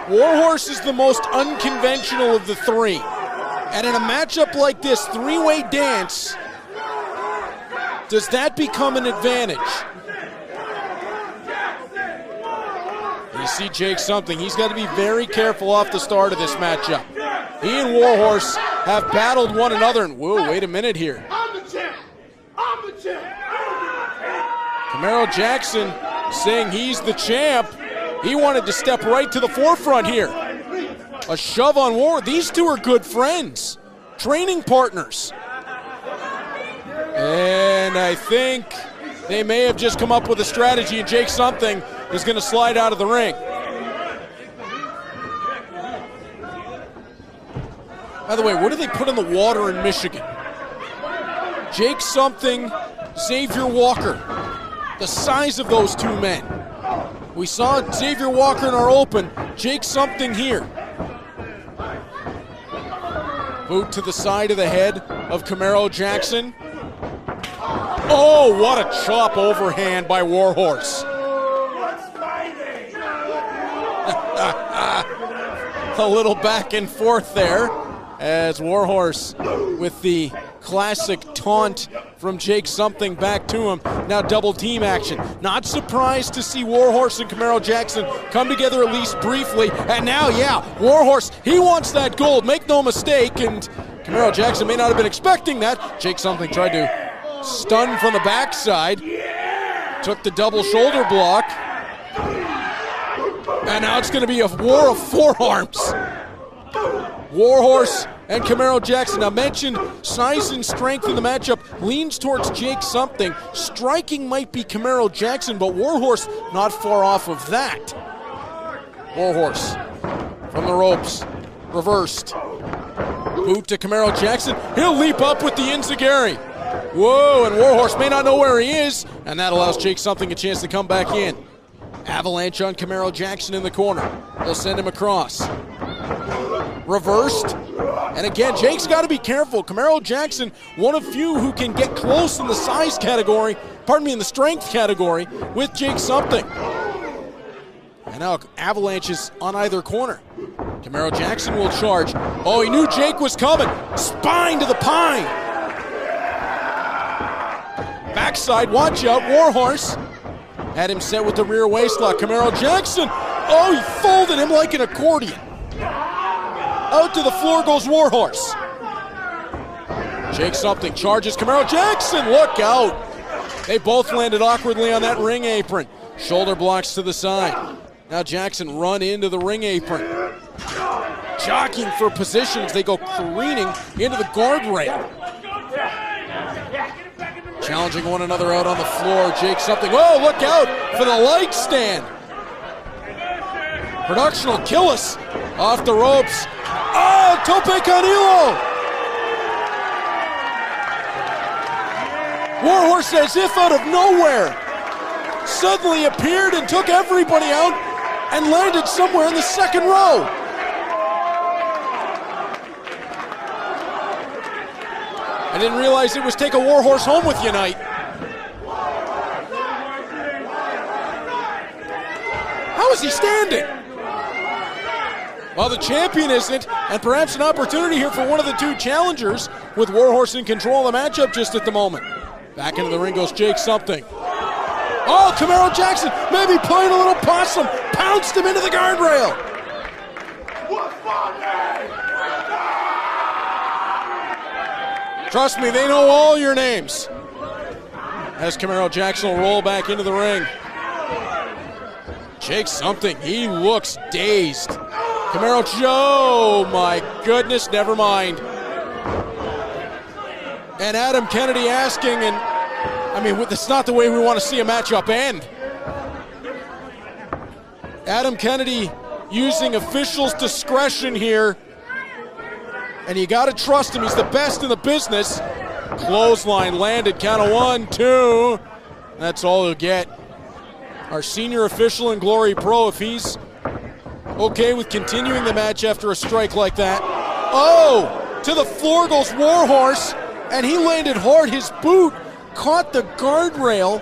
Warhorse is the most unconventional of the three. And in a matchup like this, three-way dance, does that become an advantage? You see Jake something. He's got to be very careful off the start of this matchup. He and Warhorse have battled one another. And whoa, wait a minute here. Camero Jackson saying he's the champ. He wanted to step right to the forefront here. A shove on War. These two are good friends, training partners. And I think they may have just come up with a strategy, and Jake something is going to slide out of the ring. By the way, what do they put in the water in Michigan? Jake something, Xavier Walker. The size of those two men. We saw Xavier Walker in our open, Jake something here. Boot to the side of the head of Camero Jackson. Oh, what a chop overhand by Warhorse. A little back and forth there as Warhorse with the classic taunt from Jake something back to him. Now double team action. Not surprised to see Warhorse and Camero Jackson come together at least briefly. And now, yeah, Warhorse, he wants that gold. Make no mistake. And Camero Jackson may not have been expecting that. Jake something tried to stun from the backside. Took the double shoulder block. And now it's going to be a war of forearms. Warhorse and Camero Jackson. Now mentioned size and strength in the matchup leans towards Jake something. Striking might be Camero Jackson, but Warhorse not far off of that. Warhorse from the ropes. Reversed. Boot to Camero Jackson. He'll leap up with the enziguri. Whoa, and Warhorse may not know where he is, and that allows Jake something a chance to come back in. Avalanche on Camero Jackson in the corner. They'll send him across. Reversed. And again, Jake's got to be careful. Camero Jackson, one of few who can get close in the size category, in the strength category, with Jake something. And now Avalanche is on either corner. Camero Jackson will charge. Oh, he knew Jake was coming. Spine to the pine. Backside, watch out, Warhorse. Had him set with the rear waistlock. Camero Jackson, oh, he folded him like an accordion. Out to the floor goes Warhorse. Jake something charges Camero Jackson, look out. They both landed awkwardly on that ring apron. Shoulder blocks to the side. Now Jackson run into the ring apron. Jockeying for positions, they go careening into the guardrail. Challenging one another out on the floor. Jake something, oh, look out for the light stand. Production will kill us. Off the ropes. Oh, tope con hilo. Warhorse, as if out of nowhere, suddenly appeared and took everybody out and landed somewhere in the second row. I didn't realize it was take a Warhorse home with you night. How is he standing? Well, the champion isn't, and perhaps an opportunity here for one of the two challengers with Warhorse in control of the matchup just at the moment. Back into the ring goes Jake something. Oh, Camero Jackson maybe playing a little possum, pounced him into the guardrail. Trust me, they know all your names. As Camero Jackson will roll back into the ring. Jake something, he looks dazed. Camero Joe, my goodness, never mind. And Adam Kennedy asking, and I mean, that's not the way we want to see a matchup end. Adam Kennedy using officials' discretion here. And you got to trust him. He's the best in the business. Clothesline landed. Count of 1, 2. That's all he'll get. Our senior official in Glory Pro, if he's okay with continuing the match after a strike like that. Oh, to the floor goes Warhorse, and he landed hard. His boot caught the guardrail,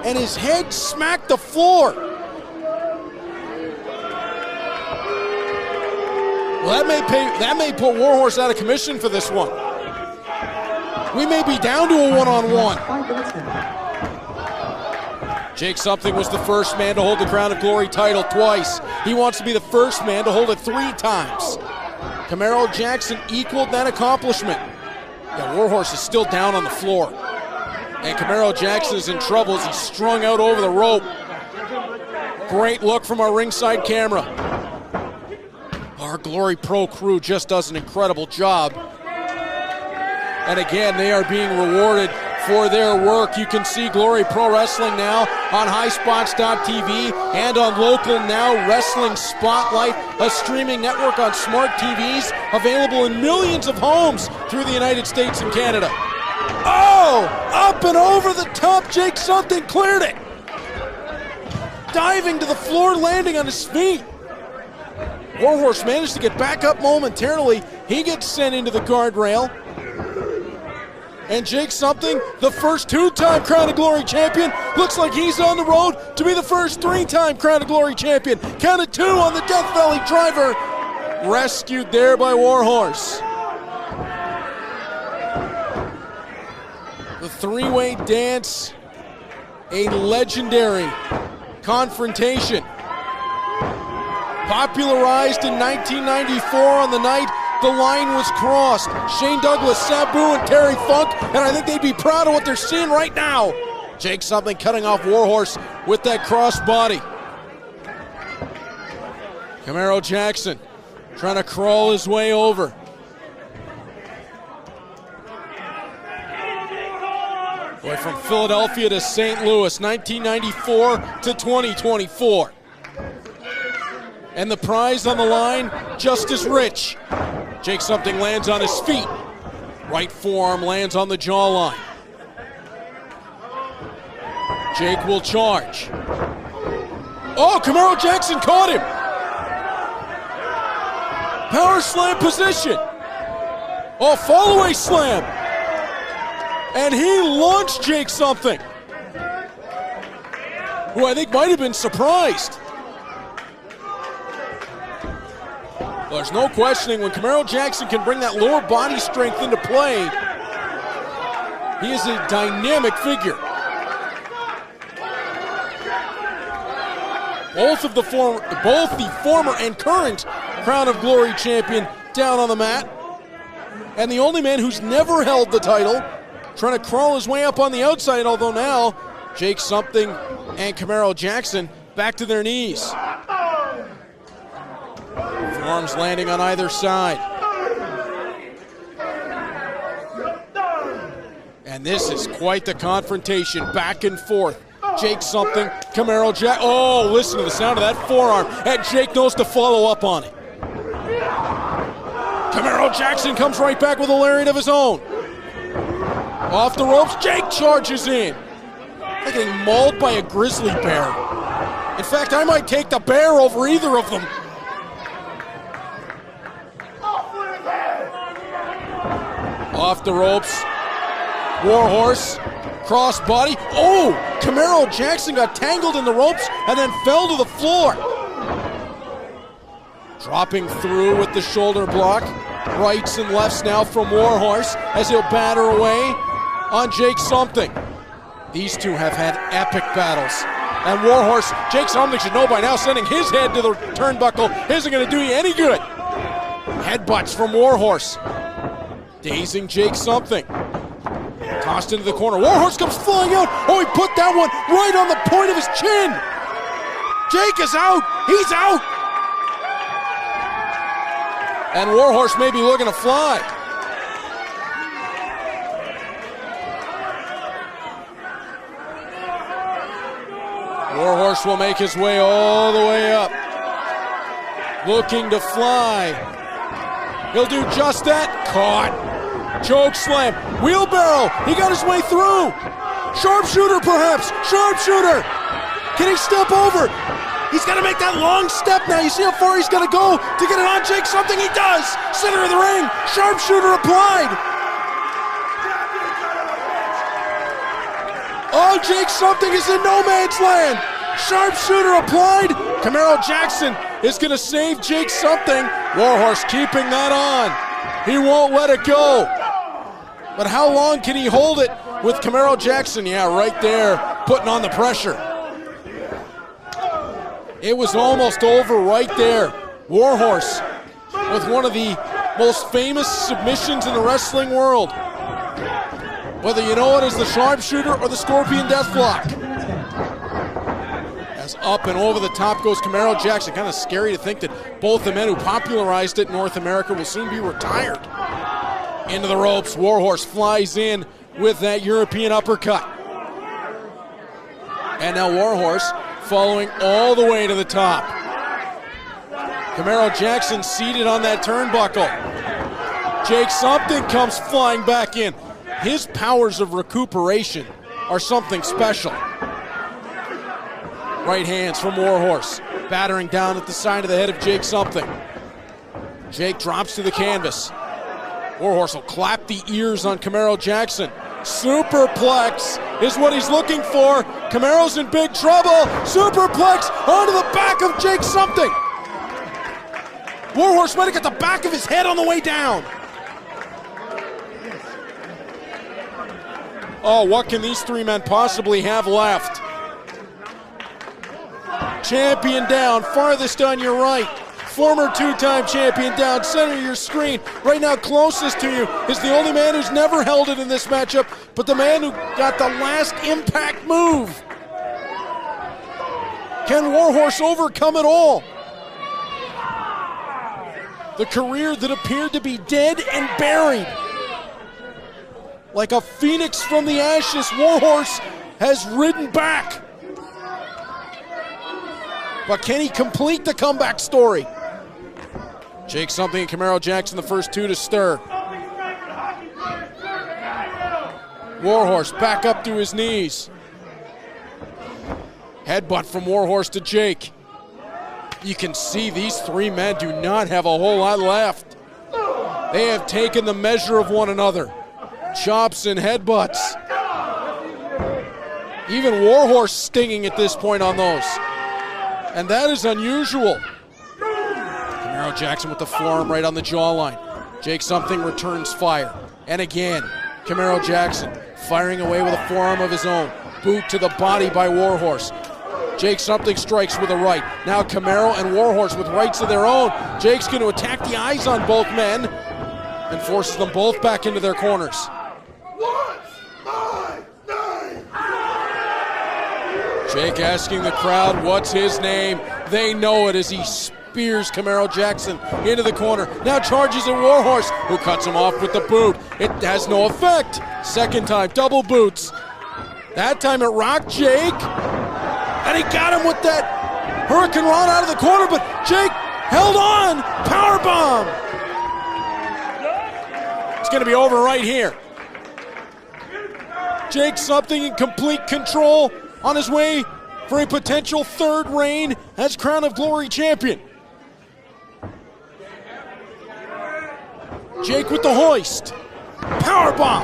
and his head smacked the floor. Well, that may put Warhorse out of commission for this one. We may be down to a one-on-one. Jake Something was the first man to hold the Crown of Glory title twice. He wants to be the first man to hold it 3 times. Camero Jackson equaled that accomplishment. Yeah, Warhorse is still down on the floor. And Camero Jackson is in trouble as he's strung out over the rope. Great look from our ringside camera. Our Glory Pro crew just does an incredible job. And again, they are being rewarded for their work. You can see Glory Pro Wrestling now on highspots.tv and on Local Now Wrestling Spotlight, a streaming network on smart TVs available in millions of homes through the United States and Canada. Oh, up and over the top, Jake Something cleared it. Diving to the floor, landing on his feet. Warhorse managed to get back up momentarily. He gets sent into the guardrail. And Jake Something, the first 2-time Crown of Glory champion, looks like he's on the road to be the first 3-time Crown of Glory champion. Count of 2 on the Death Valley driver. Rescued there by Warhorse. The 3-way dance, a legendary confrontation. Popularized in 1994 on the night the line was crossed. Shane Douglas, Sabu, and Terry Funk, and I think they'd be proud of what they're seeing right now. Jake Something cutting off Warhorse with that crossbody. Camero Jackson trying to crawl his way over. Boy, from Philadelphia to St. Louis, 1994 to 2024. And the prize on the line, just as rich. Jake Something lands on his feet. Right forearm lands on the jawline. Jake will charge. Oh, Camero Jackson caught him. Power slam position. Oh, fall-away slam. And he launched Jake Something, who I think might have been surprised. Well, there's no questioning when Camero Jackson can bring that lower body strength into play. He is a dynamic figure. Both the former and current Crown of Glory champion down on the mat. And the only man who's never held the title, trying to crawl his way up on the outside, although now Jake Something and Camero Jackson back to their knees. Forearms landing on either side. And this is quite the confrontation, back and forth. Jake Something, Camero Jackson. Oh, listen to the sound of that forearm. And Jake knows to follow up on it. Camero Jackson comes right back with a lariat of his own. Off the ropes, Jake charges in. Like getting mauled by a grizzly bear. In fact, I might take the bear over either of them. Off the ropes, Warhorse, crossbody. Oh, Camero Jackson got tangled in the ropes and then fell to the floor. Dropping through with the shoulder block. Rights and lefts now from Warhorse as he'll batter away on Jake Something. These two have had epic battles. And Warhorse, Jake Something should know by now, sending his head to the turnbuckle isn't going to do you any good. Headbutts from Warhorse. Dazing Jake Something. Tossed into the corner. Warhorse comes flying out. Oh, he put that one right on the point of his chin. Jake is out. He's out. And Warhorse may be looking to fly. Warhorse will make his way all the way up. Looking to fly. He'll do just that. Caught. Choke slam. Wheelbarrow. He got his way through. Sharpshooter perhaps. Sharpshooter. Can he step over? He's got to make that long step now. You see how far he's got to go to get it on Jake Something? He does. Center of the ring. Sharpshooter applied. Oh, Jake Something is in no man's land. Sharpshooter applied. Camero Jackson is going to save Jake something. Warhorse keeping that on. He won't let it go. But how long can he hold it with Camero Jackson? Yeah, right there, putting on the pressure. It was almost over right there. Warhorse with one of the most famous submissions in the wrestling world. Whether you know it as the sharpshooter or the scorpion deathlock. As up and over the top goes Camero Jackson. Kind of scary to think that both the men who popularized it in North America will soon be retired. Into the ropes, Warhorse flies in with that European uppercut. And now Warhorse following all the way to the top. Camero Jackson seated on that turnbuckle. Jake something comes flying back in. His powers of recuperation are something special. Right hands from Warhorse, battering down at the side of the head of Jake something. Jake drops to the canvas. Warhorse will clap the ears on Camero Jackson. Superplex is what he's looking for. Camero's in big trouble. Superplex onto the back of Jake something. Warhorse might have got the back of his head on the way down. Oh, what can these three men possibly have left? Champion down, farthest on your right. Former two-time champion down, center of your screen. Right now, closest to you is the only man who's never held it in this matchup, but the man who got the last impact move. Can Warhorse overcome it all? The career that appeared to be dead and buried. Like a phoenix from the ashes, Warhorse has ridden back. But can he complete the comeback story? Jake something and Camero Jackson, the first two to stir. Warhorse back up to his knees. Headbutt from Warhorse to Jake. You can see these three men do not have a whole lot left. They have taken the measure of one another. Chops and headbutts. Even Warhorse stinging at this point on those. And that is unusual. Camero Jackson with the forearm right on the jawline. Jake something returns fire. And again, Camero Jackson firing away with a forearm of his own. Boot to the body by Warhorse. Jake something strikes with a right. Now Camero and Warhorse with rights of their own. Jake's going to attack the eyes on both men and forces them both back into their corners. Jake asking the crowd what's his name. They know it as he spears Camero Jackson into the corner. Now charges at Warhorse, who cuts him off with the boot. It has no effect. Second time, double boots. That time it rocked Jake. And he got him with that Hurricane Run out of the corner, but Jake held on. Powerbomb. It's going to be over right here. Jake something in complete control on his way for a potential third reign as Crown of Glory champion. Jake with the hoist. Powerbomb.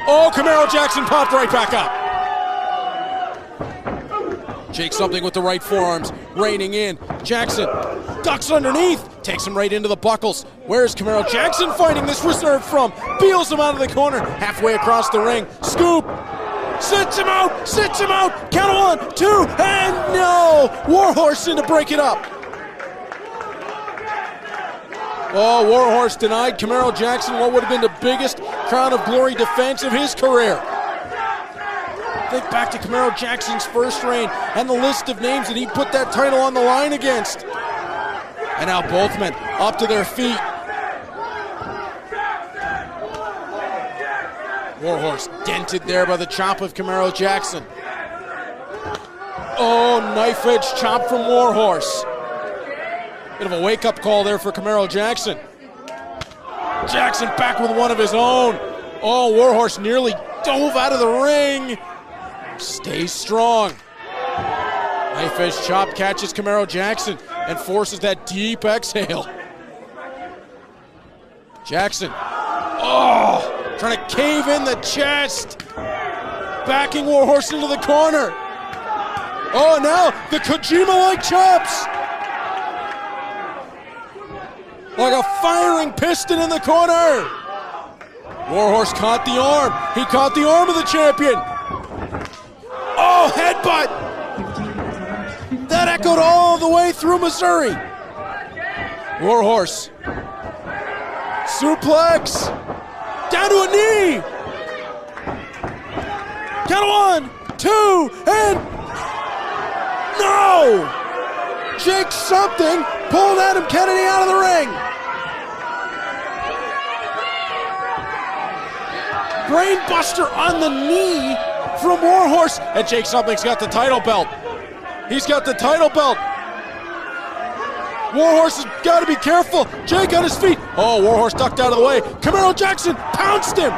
Oh, Camero Jackson popped right back up. Jake something with the right forearms, reining in. Jackson ducks underneath, takes him right into the buckles. Where's Camero Jackson fighting this reserve from? Peels him out of the corner, halfway across the ring. Scoop. Sits him out, count of 1, 2, and no! Warhorse in to break it up. Oh, Warhorse denied Camero Jackson what would have been the biggest Crown of Glory defense of his career. Think back to Camero Jackson's first reign and the list of names that he put that title on the line against. And now both men up to their feet. Warhorse dented there by the chop of Camero Jackson. Oh, knife edge chop from Warhorse. Bit of a wake-up call there for Camero Jackson. Jackson back with one of his own. Oh, Warhorse nearly dove out of the ring. Stays strong. Knife edge chop catches Camero Jackson and forces that deep exhale. Jackson. Oh! Trying to cave in the chest. Backing Warhorse into the corner. Oh, now the Kojima-like chops. Like a firing piston in the corner. Warhorse caught the arm. He caught the arm of the champion. Oh, headbutt. That echoed all the way through Missouri. Warhorse. Suplex. Down to a knee. Count of 1, 2, and no! Jake something pulled Adam Kennedy out of the ring. Brainbuster on the knee from Warhorse, and Jake something's got the title belt. He's got the title belt. Warhorse has got to be careful. Jake on his feet. Oh, Warhorse ducked out of the way. Camero Jackson pounced him.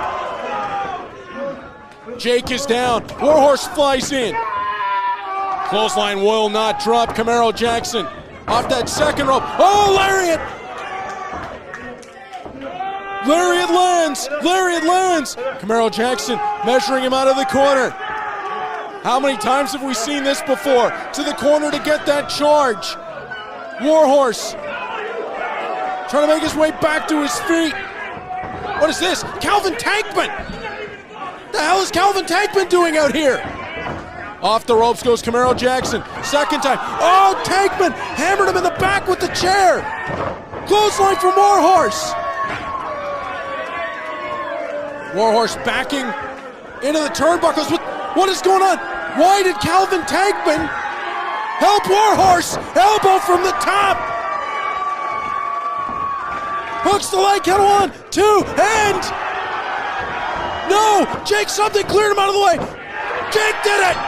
Jake is down. Warhorse flies in. Clothesline will not drop. Camero Jackson off that second rope. Oh, lariat! Lariat lands. Lariat lands. Camero Jackson measuring him out of the corner. How many times have we seen this before? To the corner to get that charge. Warhorse trying to make his way back to his feet. What is this? Calvin Tankman! The hell is Calvin Tankman doing out here? Off the ropes goes Camero Jackson. Second time. Oh, Tankman hammered him in the back with the chair. Clothesline from Warhorse. Warhorse backing into the turnbuckles. What is going on? Why did Calvin Tankman help Warhorse? Elbow from the top. Hooks the leg. Count of 1, 2, and no! Jake something cleared him out of the way. Jake did it!